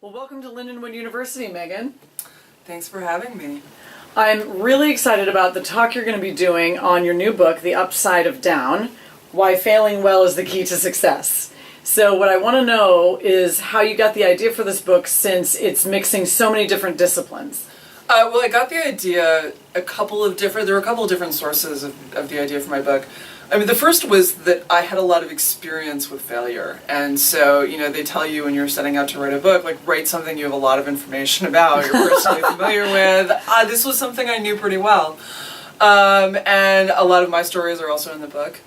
Well, welcome to Lindenwood University, Megan. Thanks for having me. I'm really excited about the talk you're going to be doing on your new book, The Upside of Down, Why Failing Well is the Key to Success. So what I want to know is how you got the idea for this book, since it's mixing so many different disciplines. Well, I got the idea there were a couple of different sources of the idea for my book. I mean, the first was that I had a lot of experience with failure. And so, they tell you when you're setting out to write a book, write something you have a lot of information about, you're personally familiar with. This was something I knew pretty well. And a lot of my stories are also in the book.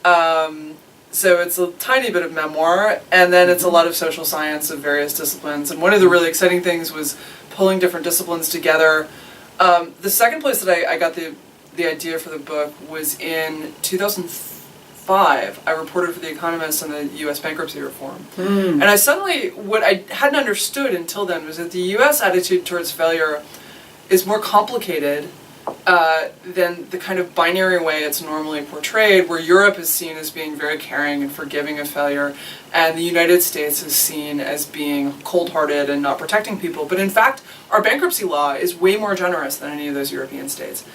So it's a tiny bit of memoir, and then it's a lot of social science of various disciplines. And one of the really exciting things was pulling different disciplines together. The second place that I got the idea for the book was in 2005. I reported for The Economist on the U.S. bankruptcy reform. And what I hadn't understood until then was that the U.S. attitude towards failure is more complicated than the kind of binary way it's normally portrayed, where Europe is seen as being very caring and forgiving of failure, and the United States is seen as being cold-hearted and not protecting people. But in fact, our bankruptcy law is way more generous than any of those European states.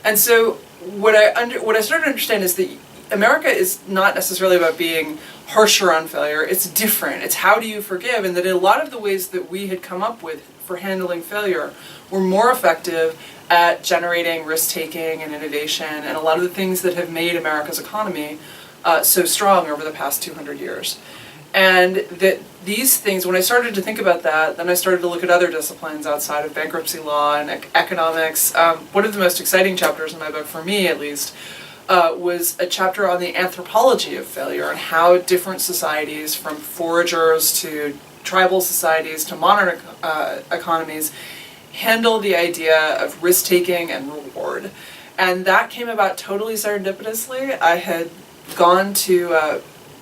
And so what I started to understand is that America is not necessarily about being harsher on failure. It's different. It's how do you forgive, and that a lot of the ways that we had come up with for handling failure were more effective at generating risk-taking and innovation, and a lot of the things that have made America's economy so strong over the past 200 years. And that these things, when I started to think about that, then I started to look at other disciplines outside of bankruptcy law and economics. One of the most exciting chapters in my book, for me at least, was a chapter on the anthropology of failure and how different societies, from foragers to tribal societies to modern economies, handle the idea of risk-taking and reward. And that came about totally serendipitously. I had gone to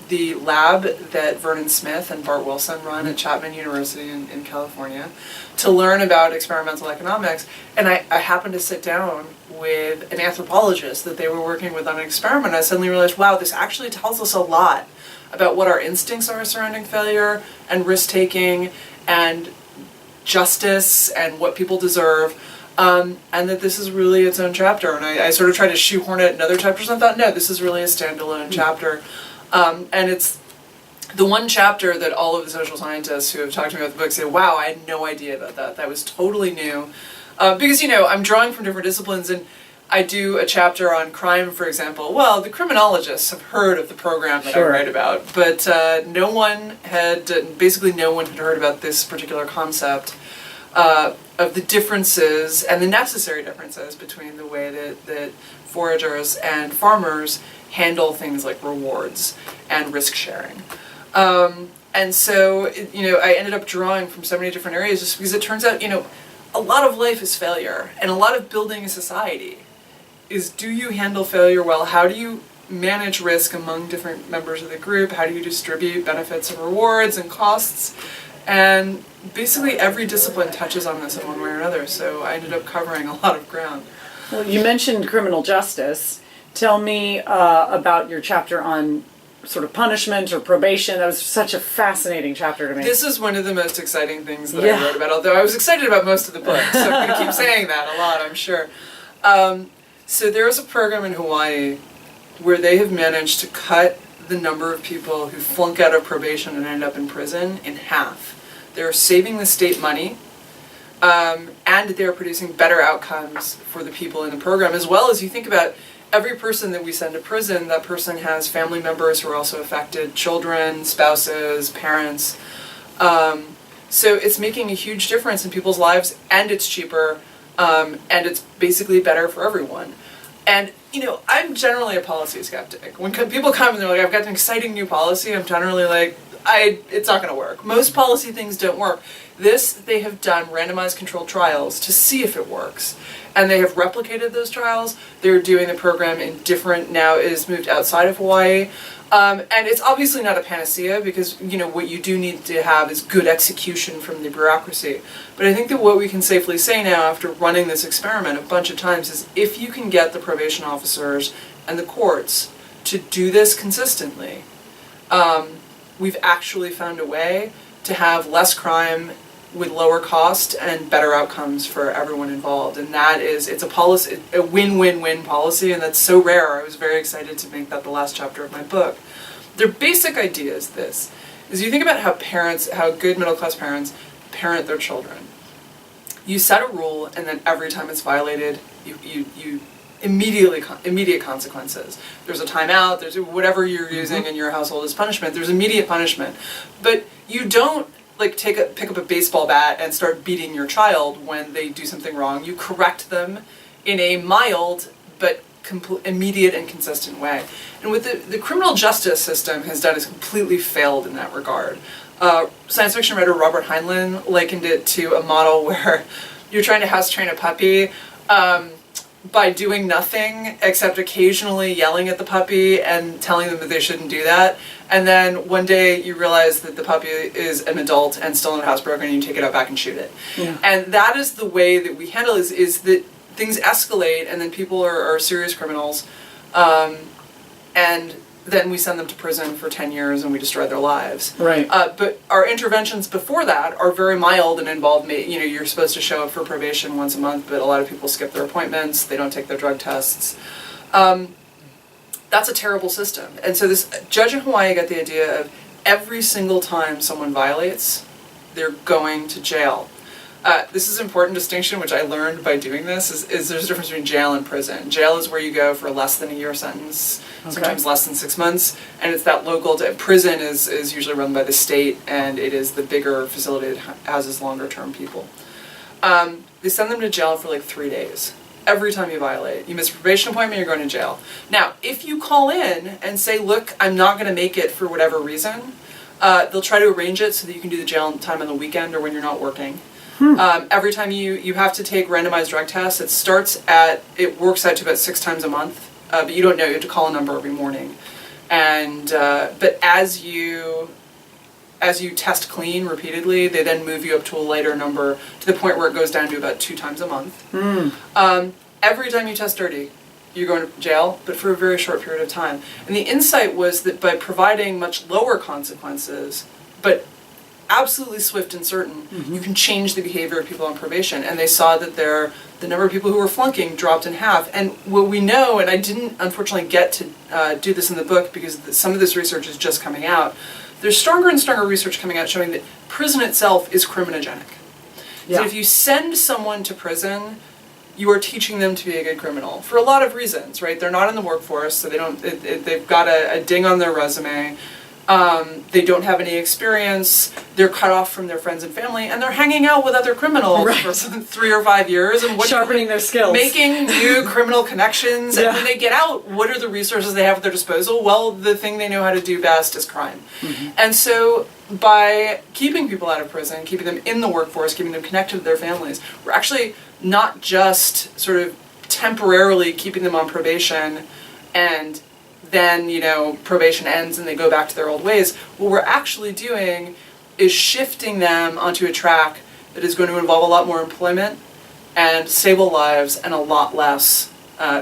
the lab that Vernon Smith and Bart Wilson run at Chapman University in California to learn about experimental economics, and I happened to sit down with an anthropologist that they were working with on an experiment. I suddenly realized, wow, this actually tells us a lot about what our instincts are surrounding failure and risk-taking and justice and what people deserve, and that this is really its own chapter. And I sort of tried to shoehorn it in other chapters, and I thought, no, this is really a standalone chapter. And it's the one chapter that all of the social scientists who have talked to me about the book say, wow, I had no idea about that. That was totally new. Because, I'm drawing from different disciplines, and I do a chapter on crime, for example. Well, the criminologists have heard of the program that I write about, but basically no one had heard about this particular concept of the differences and the necessary differences between the way that foragers and farmers handle things like rewards and risk sharing. And so, I ended up drawing from so many different areas just because it turns out, a lot of life is failure, and a lot of building a society is, do you handle failure well? How do you manage risk among different members of the group? How do you distribute benefits and rewards and costs? And basically every discipline touches on this in one way or another, so I ended up covering a lot of ground. Well, you mentioned criminal justice. Tell me about your chapter on sort of punishment or probation. That was such a fascinating chapter to me. This is one of the most exciting things that I wrote about, although I was excited about most of the book, so I'm going to keep saying that a lot, I'm sure. So there is a program in Hawaii where they have managed to cut the number of people who flunk out of probation and end up in prison in half. They're saving the state money, and they're producing better outcomes for the people in the program, as well as you think about every person that we send to prison, that person has family members who are also affected, children, spouses, parents. So it's making a huge difference in people's lives, and it's cheaper, and it's basically better for everyone. And, I'm generally a policy skeptic. When people come and they're like, I've got an exciting new policy, I'm generally like, it's not going to work. Most policy things don't work. They have done randomized controlled trials to see if it works. And they have replicated those trials. They're doing the program now is moved outside of Hawaii. And it's obviously not a panacea because, what you do need to have is good execution from the bureaucracy. But I think that what we can safely say now after running this experiment a bunch of times is if you can get the probation officers and the courts to do this consistently, we've actually found a way to have less crime with lower cost and better outcomes for everyone involved. And that is, it's a policy, a win-win-win policy, and that's so rare. I was very excited to make that the last chapter of my book. Their basic idea is this, is you think about how parents, how good middle-class parents parent their children. You set a rule, and then every time it's violated, you immediate consequences. There's a timeout, there's whatever you're using in your household as punishment, there's immediate punishment. But you don't like pick up a baseball bat and start beating your child when they do something wrong. You correct them in a mild but immediate and consistent way. And what the criminal justice system has done is completely failed in that regard. Science fiction writer Robert Heinlein likened it to a model where you're trying to house train a puppy by doing nothing except occasionally yelling at the puppy and telling them that they shouldn't do that. And then one day you realize that the puppy is an adult and still in a housebroken, and you take it out back and shoot it. Yeah. And that is the way that we handle it, is that things escalate, and then people are serious criminals, and then we send them to prison for 10 years and we destroy their lives. Right. But our interventions before that are very mild and involve, you're supposed to show up for probation once a month, but a lot of people skip their appointments, they don't take their drug tests. That's a terrible system. And so this judge in Hawaii got the idea of every single time someone violates, they're going to jail. This is an important distinction, which I learned by doing this, is there's a difference between jail and prison. Jail is where you go for less than a year sentence, sometimes less than 6 months, and it's that local. Prison is usually run by the state, and it is the bigger facility that houses longer term people. They send them to jail for like 3 days. Every time you violate. You miss a probation appointment, you're going to jail. Now, if you call in and say, look, I'm not going to make it for whatever reason, they'll try to arrange it so that you can do the jail time on the weekend or when you're not working. Every time you have to take randomized drug tests, it works out to about 6 times a month, but you don't know, you have to call a number every morning. And, but as you test clean repeatedly, they then move you up to a lighter number to the point where it goes down to about 2 times a month. Every time you test dirty, you're going to jail, but for a very short period of time. And the insight was that by providing much lower consequences, but absolutely swift and certain, you can change the behavior of people on probation. And they saw that the number of people who were flunking dropped in half. And what we know, and I didn't unfortunately get to do this in the book because some of this research is just coming out, there's stronger and stronger research coming out showing that prison itself is criminogenic. Yeah. So if you send someone to prison, you are teaching them to be a good criminal for a lot of reasons, right? They're not in the workforce, so they've got a ding on their resume. They don't have any experience, they're cut off from their friends and family, and they're hanging out with other criminals for 3 or 5 years, and sharpening their skills, making new criminal connections. And when they get out, what are the resources they have at their disposal? Well, the thing they know how to do best is crime. And so by keeping people out of prison, keeping them in the workforce, keeping them connected to their families, we're actually not just sort of temporarily keeping them on probation and then, probation ends and they go back to their old ways. What we're actually doing is shifting them onto a track that is going to involve a lot more employment and stable lives and a lot less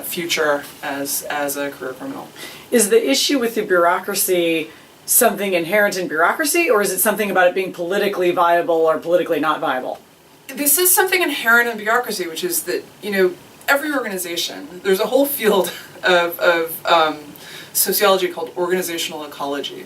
future as a career criminal. Is the issue with the bureaucracy something inherent in bureaucracy, or is it something about it being politically viable or politically not viable? This is something inherent in bureaucracy, which is that, every organization, there's a whole field of sociology called organizational ecology.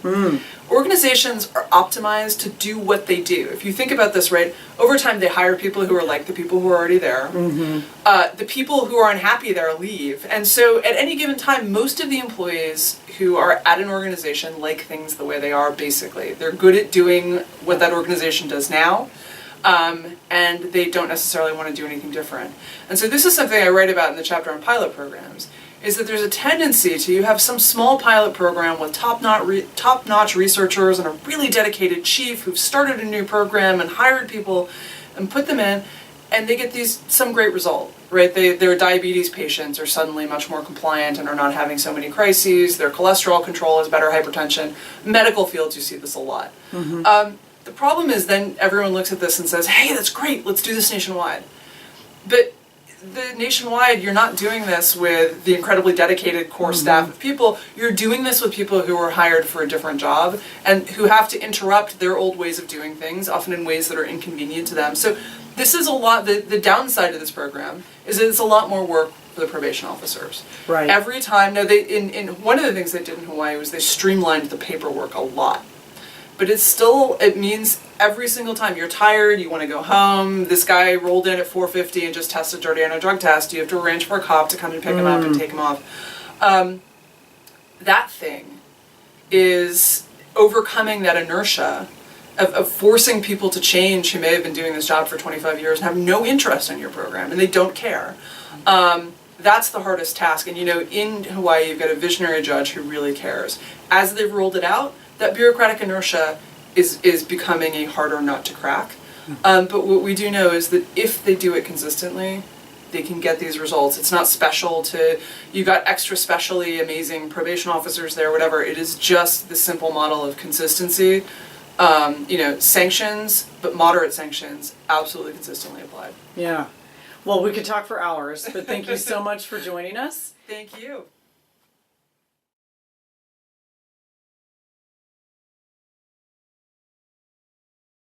Organizations are optimized to do what they do. If you think about this, right, over time they hire people who are like the people who are already there. The people who are unhappy there leave. And so at any given time, most of the employees who are at an organization like things the way they are, basically. They're good at doing what that organization does now. And they don't necessarily want to do anything different. And so this is something I write about in the chapter on pilot programs, is that there's a tendency to you have some small pilot program with top-notch researchers and a really dedicated chief who've started a new program and hired people and put them in, and they get some great result, right? Their diabetes patients are suddenly much more compliant and are not having so many crises. Their cholesterol control is better, hypertension. Medical fields, you see this a lot. The problem is then everyone looks at this and says, hey, that's great, let's do this nationwide. But nationwide, you're not doing this with the incredibly dedicated core staff of people. You're doing this with people who are hired for a different job and who have to interrupt their old ways of doing things, often in ways that are inconvenient to them. So this is a lot, the downside of this program is that it's a lot more work for the probation officers. Right. Every time, no, in one of the things they did in Hawaii was they streamlined the paperwork a lot. But it means every single time you're tired, you want to go home, this guy rolled in at 4:50 and just tested dirty on a drug test, you have to arrange for a cop to come and pick him up and take him off. That thing is overcoming that inertia of forcing people to change who may have been doing this job for 25 years and have no interest in your program, and they don't care. That's the hardest task. And in Hawaii, you've got a visionary judge who really cares. As they've rolled it out, that bureaucratic inertia is becoming a harder nut to crack. But what we do know is that if they do it consistently, they can get these results. It's not special you got extra specially amazing probation officers there, whatever. It is just the simple model of consistency. Sanctions, but moderate sanctions, absolutely consistently applied. Yeah. Well, we could talk for hours, but thank you so much for joining us. Thank you.